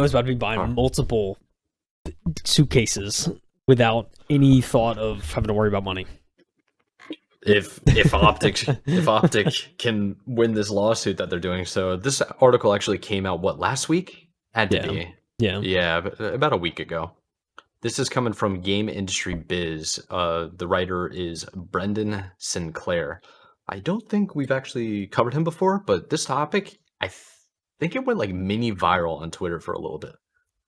he's about to be buying multiple suitcases without any thought of having to worry about money. If Optic can win this lawsuit that they're doing. So this article actually came out last week? Had to be. Yeah, about a week ago. This is coming from Game Industry Biz. The writer is Brendan Sinclair. I don't think we've actually covered him before, but this topic, I think it went like mini viral on Twitter for a little bit.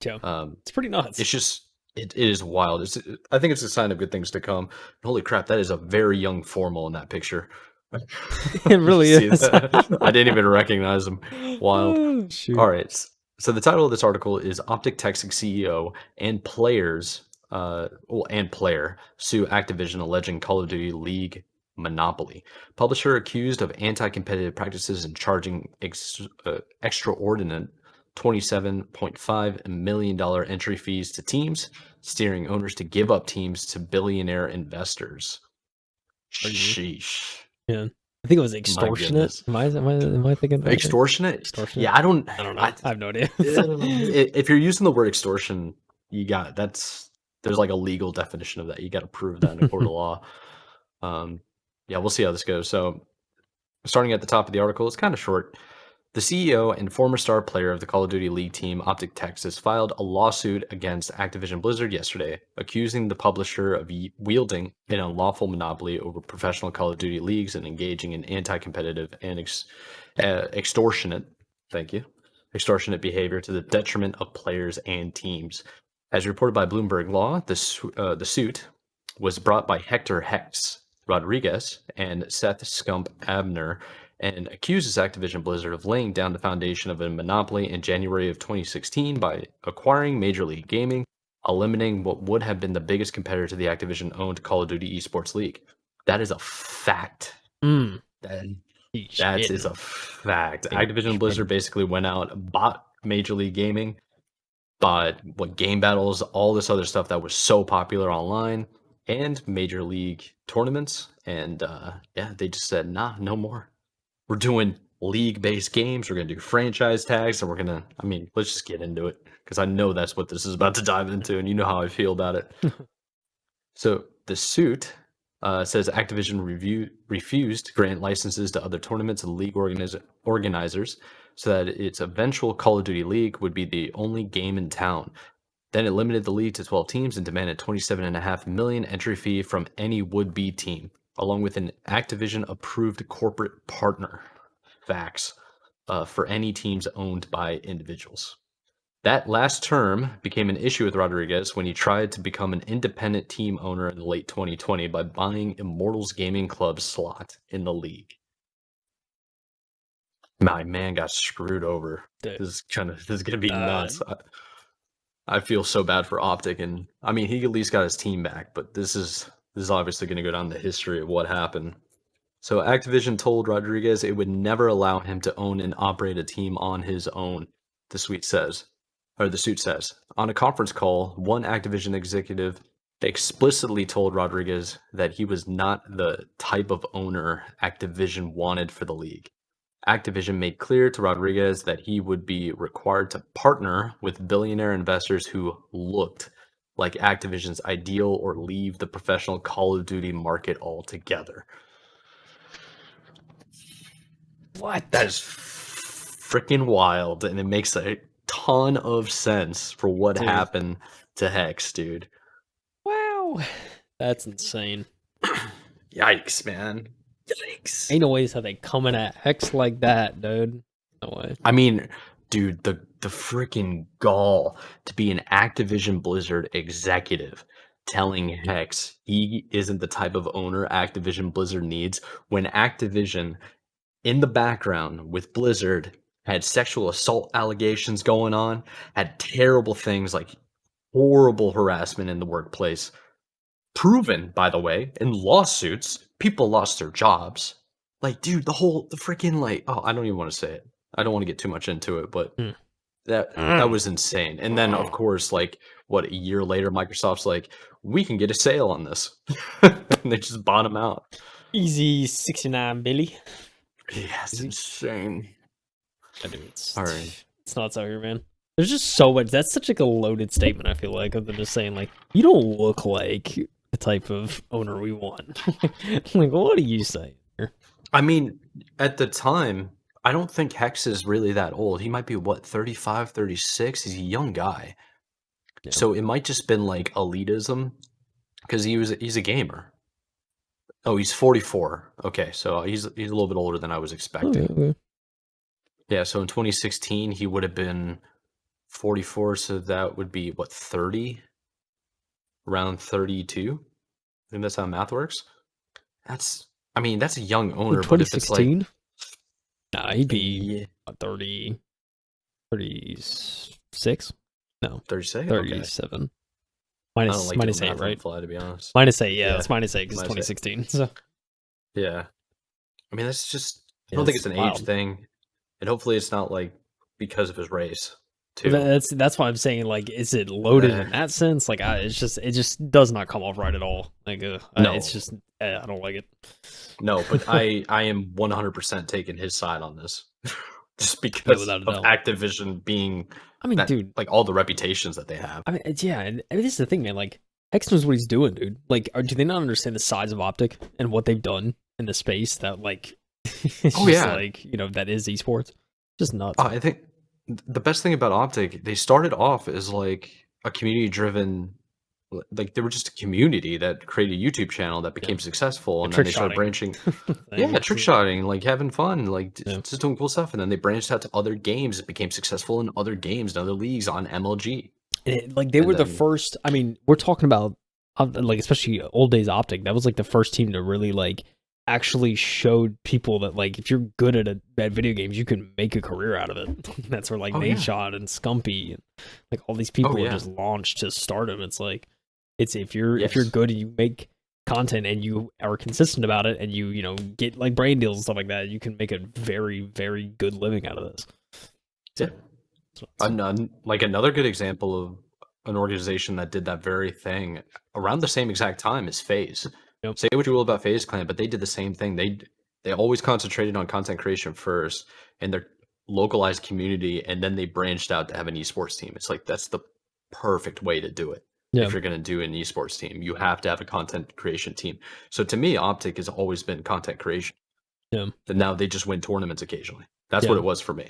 Yeah, it's pretty nuts. It's just it is wild. I think it's a sign of good things to come. Holy crap, that is a very young formal in that picture. It really is. I didn't even recognize him. Wild. Oh, all right. So the title of this article is Optic Texas CEO and player sue Activision alleging Call of Duty League monopoly. Publisher accused of anti-competitive practices and charging extraordinary $27.5 million entry fees to teams, steering owners to give up teams to billionaire investors. Sheesh. Yeah. I think it was extortionate. Am I thinking about extortionate? Extortionate? Yeah, I don't know. I have no idea. If you're using the word extortion, there's like a legal definition of that. You got to prove that in a court of law. Yeah, we'll see how this goes. So, starting at the top of the article, it's kind of short. The CEO and former star player of the Call of Duty League team, Optic Texas, filed a lawsuit against Activision Blizzard yesterday, accusing the publisher of wielding an unlawful monopoly over professional Call of Duty leagues and engaging in anti-competitive and extortionate behavior to the detriment of players and teams. As reported by Bloomberg Law, the suit was brought by Hector Hex Rodriguez and Seth Scump Abner, and accuses Activision Blizzard of laying down the foundation of a monopoly in January of 2016 by acquiring Major League Gaming, eliminating what would have been the biggest competitor to the Activision-owned Call of Duty Esports League. That is a fact. That is a fact. Activision Blizzard basically went out, bought Major League Gaming, bought game battles, all this other stuff that was so popular online, and Major League tournaments, and they just said, nah, no more. We're doing league-based games. We're going to do franchise tags, and let's just get into it, because I know that's what this is about to dive into, and you know how I feel about it. So the suit says Activision refused to grant licenses to other tournaments and league organizers so that its eventual Call of Duty League would be the only game in town. Then it limited the league to 12 teams and demanded $27.5 million entry fee from any would-be team, along with an Activision-approved corporate partner, facts, for any teams owned by individuals. That last term became an issue with Rodriguez when he tried to become an independent team owner in the late 2020 by buying Immortals Gaming Club's slot in the league. My man got screwed over. This is gonna be nuts. I feel so bad for Optic, and he at least got his team back, but this is obviously going to go down the history of what happened. So Activision told Rodriguez it would never allow him to own and operate a team on his own, the suit says. On a conference call, one Activision executive explicitly told Rodriguez that he was not the type of owner Activision wanted for the league. Activision made clear to Rodriguez that he would be required to partner with billionaire investors who looked like Activision's ideal or leave the professional Call of Duty market altogether. What? That is freaking wild, and it makes a ton of sense for what happened to Hex, dude. Wow. That's insane. Yikes, man. Yikes. Ain't no ways how they coming at Hex like that, dude. No way. Dude, the freaking gall to be an Activision Blizzard executive telling Hex he isn't the type of owner Activision Blizzard needs, when Activision in the background with Blizzard had sexual assault allegations going on, had terrible things like horrible harassment in the workplace, proven, by the way, in lawsuits. People lost their jobs. Dude, the freaking I don't even want to say it. I don't want to get too much into it, but that was insane. And then, of course, a year later, Microsoft's like, we can get a sale on this. And they just bought them out. Easy 69, Billy. Yeah, it's insane. All right. It's nuts out here, man. There's just so much. That's such like a loaded statement. I feel like of them just saying like, you don't look like the type of owner we want. Like, what do you say? I mean, at the time, I don't think Hex is really that old. He might be what, 35, 36. He's a young guy. Yeah. So it might just been like elitism because he's a gamer. Oh, he's 44. Okay, so he's a little bit older than I was expecting. Okay. Yeah, so in 2016 he would have been 44, so that would be what, 30? Around 32? I think that's how math works. I mean, that's a young owner, but if it's like 2016? Nah, he'd be yeah, 30, 36? No, 36? Okay. 37. I don't like Minus doing 8, math on the right? fly, to be honest. Minus 8, yeah, Yeah, it's minus 8 because minus 8. 2016. So Yeah. I mean, that's just, I yeah, don't think it's an age wild. thing. And hopefully it's not like because of his race, too. That's why I'm saying like, is it loaded Eh, in that sense? Like, it just does not come off right at all. Like, no, it's just I don't like it. no, but I am 100% taking his side on this. Just Yeah, because without a of doubt. Activision being I mean, that, dude. like all the reputations that they have. I mean, yeah, and I mean, this is the thing, man. Like, Hex knows what he's doing, dude. Like, do they not understand the size of Optic and what they've done in the space that, like, it's Oh, just yeah. like, that is esports. Just nuts. I think the best thing about Optic, they started off as like a community driven, like they were just a community that created a YouTube channel that became successful, and then Trick they started shotting. branching. Yeah, trick shotting, like having fun, like Yeah. just doing cool stuff, and then they branched out to other games. It became successful in other games and other leagues on MLG. Like, they And were the then, first. I mean, we're talking about, like, especially old days Optic. That was like the first team to really, like, actually showed people that, like, if you're good at video games, you can make a career out of it. That's where, like, oh yeah, Nadeshot and Scumpy and, like, all these oh people were yeah, just launched to stardom. It's like, it's if you're yes, good and you make content and you are consistent about it and you get like brand deals and stuff like that, you can make a very, very good living out of this. yeah. Like another good example of an organization that did that very thing around the same exact time is FaZe. Yep. Say what you will about FaZe Clan, but they did the same thing. They always concentrated on content creation first and their localized community, and then they branched out to have an esports team. It's like that's the perfect way to do it. Yeah. If you're going to do an esports team, you have to have a content creation team. So to me, Optic has always been content creation. Yeah. And now they just win tournaments occasionally. That's Yeah. what it was for me.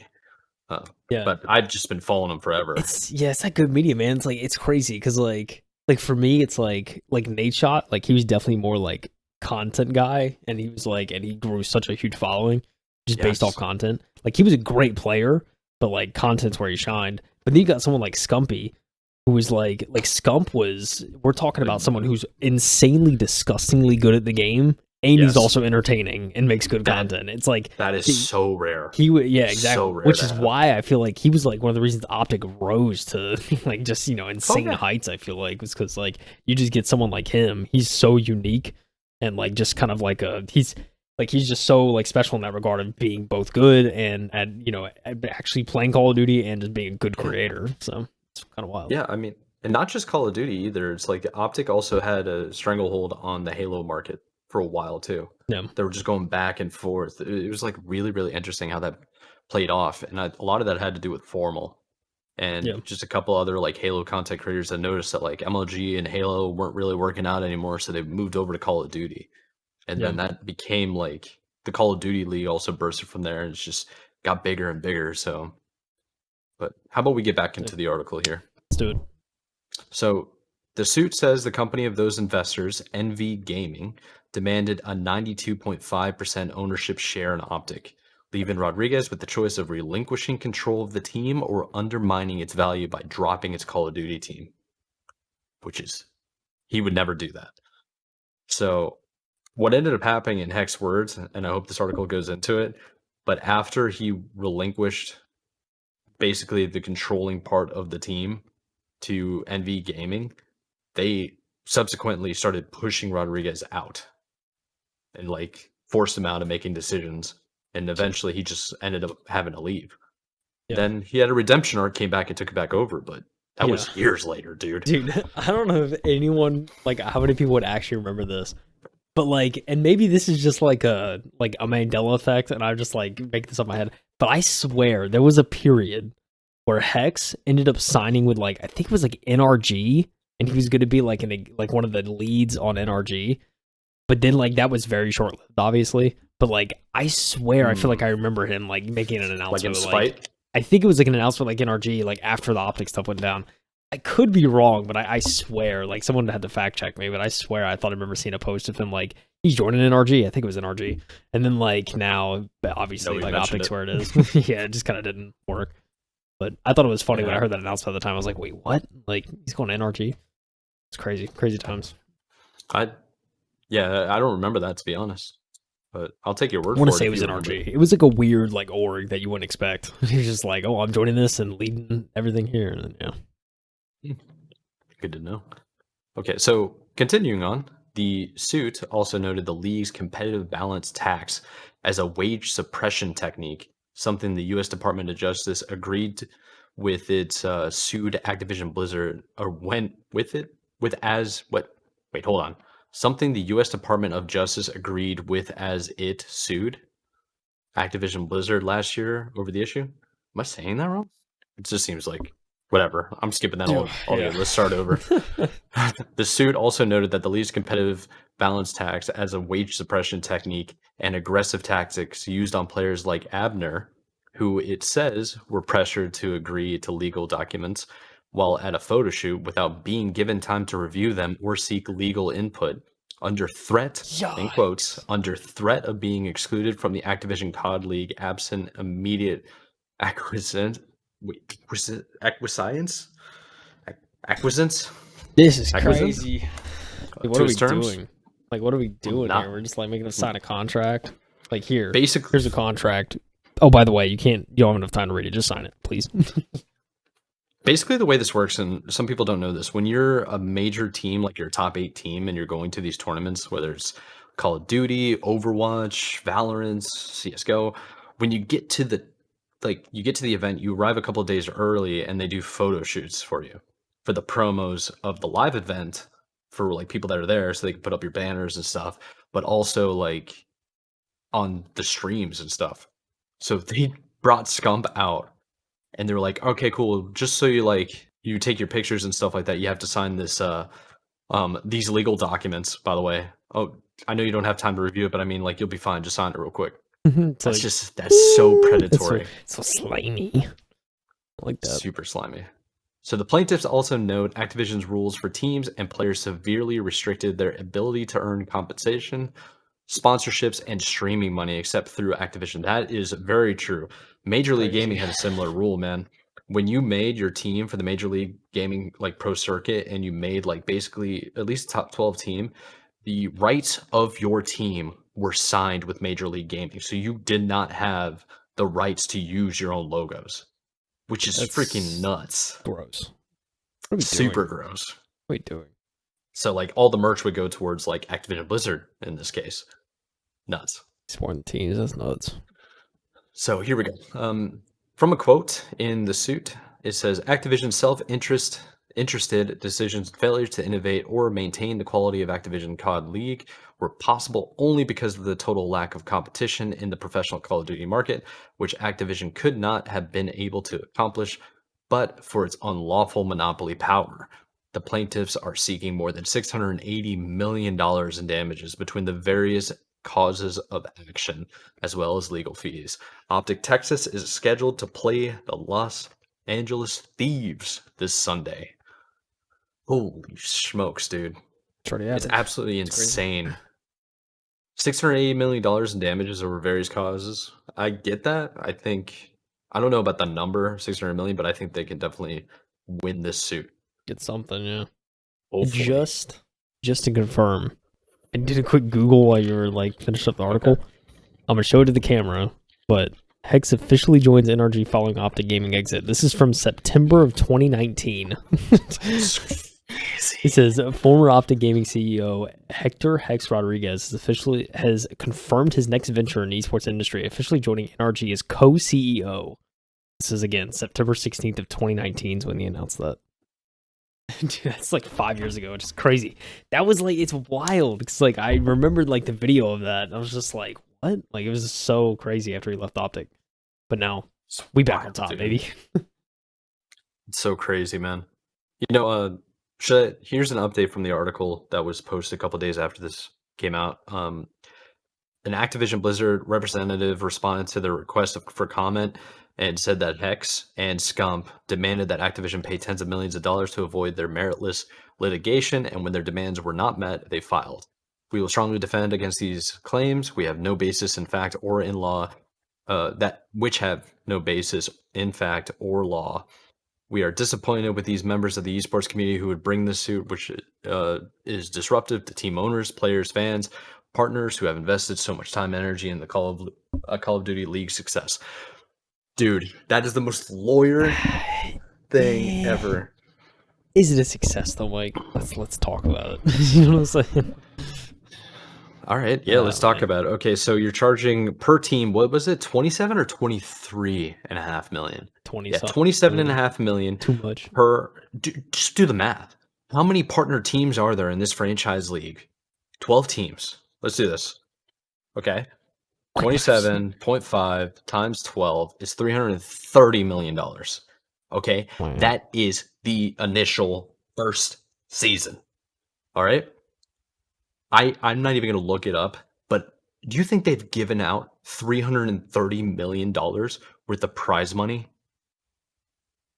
Yeah. But I've just been following them forever. It's that good media, man. It's like, it's crazy because like for me, it's like Nadeshot, like he was definitely more like content guy, and he was like, and he grew such a huge following just based off Yes. content. Like, he was a great player, but like content's where he shined. But then you got someone like Scumpy, who was like Scump was. We're talking about someone who's insanely, disgustingly good at the game, and he's Yes. also entertaining and makes good content. It's like That is so rare. yeah, exactly. So rare Which to is have. why I feel like he was like one of the reasons Optic rose to like just insane yeah. heights. I feel like was because like you just get someone like him. He's so unique and like just kind of like he's just so like special in that regard of being both good and actually playing Call of Duty and just being a good creator. So it's kind of wild. Yeah, I mean, and not just Call of Duty either. It's like Optic also had a stranglehold on the Halo market for a while too. Yeah. They were just going back and forth. It was like really, really interesting how that played off, and a lot of that had to do with Formal and Yeah. just a couple other like Halo content creators that noticed that like MLG and Halo weren't really working out anymore, so they moved over to Call of Duty, and then that became like the Call of Duty league also bursted from there, and it's just got bigger and bigger. So, but how about we get back into the article here? Let's do it. So the suit says the company of those investors, NV Gaming, demanded a 92.5% ownership share in Optic, leaving Rodriguez with the choice of relinquishing control of the team or undermining its value by dropping its Call of Duty team, which is, he would never do that. So what ended up happening in Heck's words, and I hope this article goes into it, but after he relinquished basically the controlling part of the team to NV Gaming, they subsequently started pushing Rodriguez out and like forced him out of making decisions. And eventually he just ended up having to leave. Yeah. Then he had a redemption arc, came back and took it back over, but that was years later, dude. Dude, I don't know if anyone, like, how many people would actually remember this, but like, and maybe this is just like a Mandela effect, and I just like make this up in my head. But I swear there was a period where Hex ended up signing with like I think it was like NRG, and he was going to be like like one of the leads on NRG. But then like that was very short lived, obviously. But like I swear, I feel like I remember him like making an announcement. Like I think it was like an announcement like NRG, like after the Optic stuff went down. I could be wrong, but I swear, like someone had to fact check me, but I swear I thought I remember seeing a post of him like he's joining NRG. I think it was NRG, and then like now, obviously, like Optic's where it is. Yeah, it just kind of didn't work. But I thought it was funny when I heard that announcement at the time. I was like, wait, what? Like he's going to NRG? It's crazy, crazy times. I don't remember that, to be honest. But I'll take your word for it. I want to say it was NRG. It was like a weird like org that you wouldn't expect. He was just like, oh, I'm joining this and leading everything here, and then, yeah. Good to know. Okay, so continuing on, the suit also noted the league's competitive balance tax as a wage suppression technique, something the U.S. Department of Justice agreed with its sued Activision Blizzard, or went with it with as what? Wait, hold on. Something the U.S. Department of Justice agreed with as it sued Activision Blizzard last year over the issue. Am I saying that wrong? It just seems like whatever. I'm skipping that all. Yeah. Let's start over. The suit also noted that the league's competitive balance tax as a wage suppression technique and aggressive tactics used on players like Abner, who it says were pressured to agree to legal documents while at a photo shoot without being given time to review them or seek legal input, under threat, in quotes, under threat of being excluded from the Activision COD League absent immediate acquiescence. Wait, was it acquiescence? Acquiescence? This is crazy. Dude, what are we terms? doing? Like, what are we doing here? We're just like making them sign a contract. Like, here's a contract. Oh, by the way, you don't have enough time to read it. Just sign it, please. Basically, the way this works, and some people don't know this, when you're a major team, like your top 8 team, and you're going to these tournaments, whether it's Call of Duty, Overwatch, Valorant, CSGO, when you get to the event, you arrive a couple of days early, and they do photo shoots for you for the promos of the live event for like people that are there, so they can put up your banners and stuff, but also like on the streams and stuff. So they brought Scump out. And they were like, okay, cool. Just so you take your pictures and stuff like that, you have to sign this these legal documents, by the way. Oh, I know you don't have time to review it, but I mean, like, you'll be fine. Just sign it real quick. That's so predatory. It's so slimy. I like that. Super slimy. So the plaintiffs also note Activision's rules for teams and players severely restricted their ability to earn compensation, sponsorships, and streaming money except through Activision. That is very true. Major League Gaming had a similar rule, man. When you made your team for the Major League Gaming like pro circuit, and you made like basically at least top 12 team, the rights of your team were signed with Major League Gaming. So you did not have the rights to use your own logos, which is freaking nuts. Gross. Super gross. What are we doing? So like all the merch would go towards like Activision Blizzard in this case. Nuts. Sporting teams, that's nuts. So here we go. From a quote in the suit, it says Activision's self-interested decisions, failure to innovate or maintain the quality of Activision COD League were possible only because of the total lack of competition in the professional Call of Duty market, which Activision could not have been able to accomplish, but for its unlawful monopoly power. The plaintiffs are seeking more than $680 million in damages between the various causes of action, as well as legal fees. Optic Texas is scheduled to play the Los Angeles Thieves this Sunday. Holy smokes, dude. It's absolutely insane. $680 million in damages over various causes. I get that. I don't know about the number, 600 million, but I think they can definitely win this suit. Get something, yeah. Hopefully. Just to confirm, I did a quick Google while you were like finished up the article. Okay. I'm gonna show it to the camera, but Hex officially joins NRG following Optic Gaming exit. This is from September of 2019. It says former Optic Gaming CEO Hector Hex Rodriguez has confirmed his next venture in the esports industry, officially joining NRG as co-CEO. This is again September 16th of 2019 is when he announced that. Dude, that's like 5 years ago, which is crazy. That was like, it's wild. It's like, I remembered like the video of that. I was just like, what? Like, it was just so crazy after he left Optic. But now, we back on top, baby. It's so crazy, man. Here's an update from the article that was posted a couple days after this came out. An Activision Blizzard representative responded to the request for comment and said that Hex and Scump demanded that Activision pay tens of millions of dollars to avoid their meritless litigation, and when their demands were not met, they filed. We will strongly defend against these claims. We have no basis in fact or in law, which have no basis in fact or law. We are disappointed with these members of the esports community who would bring this suit, which is disruptive to team owners, players, fans, partners who have invested so much time and energy in the Call of Duty League success. Dude, that is the most lawyer thing ever. Is it a success though, Mike? Let's talk about it. You know what I'm saying? All right, yeah, let's talk about it. Okay, so you're charging per team, what was it, 27 or 23.5 million? 20 yeah, 27.5 million. Too much. Just do the math. How many partner teams are there in this franchise league? 12 teams. Let's do this. Okay. 27.5 times 12 is $330 million. Okay. Wow. That is the initial first season. All right. I'm not even going to look it up, but do you think they've given out $330 million worth of prize money?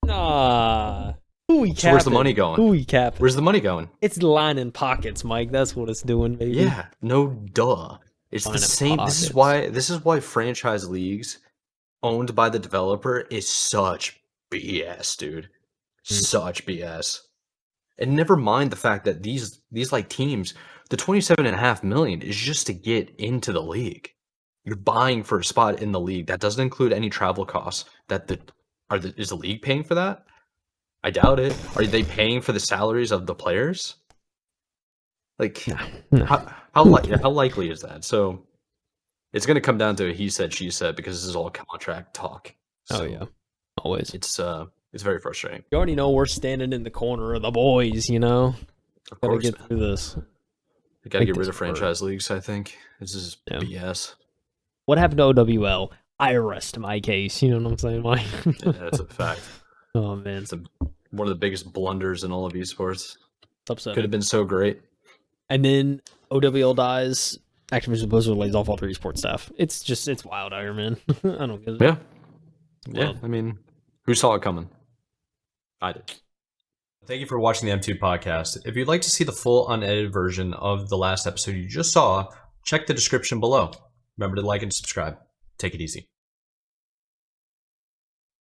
Nah. Who we capping? So where's the money going? Who we capping? Where's the money going? It's lining pockets, Mike. That's what it's doing, baby. Yeah, no duh. It's the same. This is why franchise leagues owned by the developer is such BS, dude. Such BS. And never mind the fact that these like teams, the 27.5 million is just to get into the league. You're buying for a spot in the league. That doesn't include any travel costs. Is the league paying for that? I doubt it. Are they paying for the salaries of the players? Like, No. how likely is that? So it's going to come down to a he said, she said, because this is all contract talk. So oh yeah, always. It's very frustrating. You already know we're standing in the corner of the boys. You know, Of gotta course, get man. through this. You got to get rid of franchise leagues. I think this is Yeah. BS. What happened to OWL? I rest my case. You know what I'm saying, Mike? Yeah, that's a fact. Oh man, It's one of the biggest blunders in all of esports. it's upsetting. Could have been so great. And then OWL dies. Activision Blizzard lays off all their esports staff. It's wild out here, man. I don't get it. Yeah. It's Yeah. wild. I mean, who saw it coming? I did. Thank you for watching the M2 podcast. If you'd like to see the full unedited version of the last episode you just saw, check the description below. Remember to like and subscribe. Take it easy.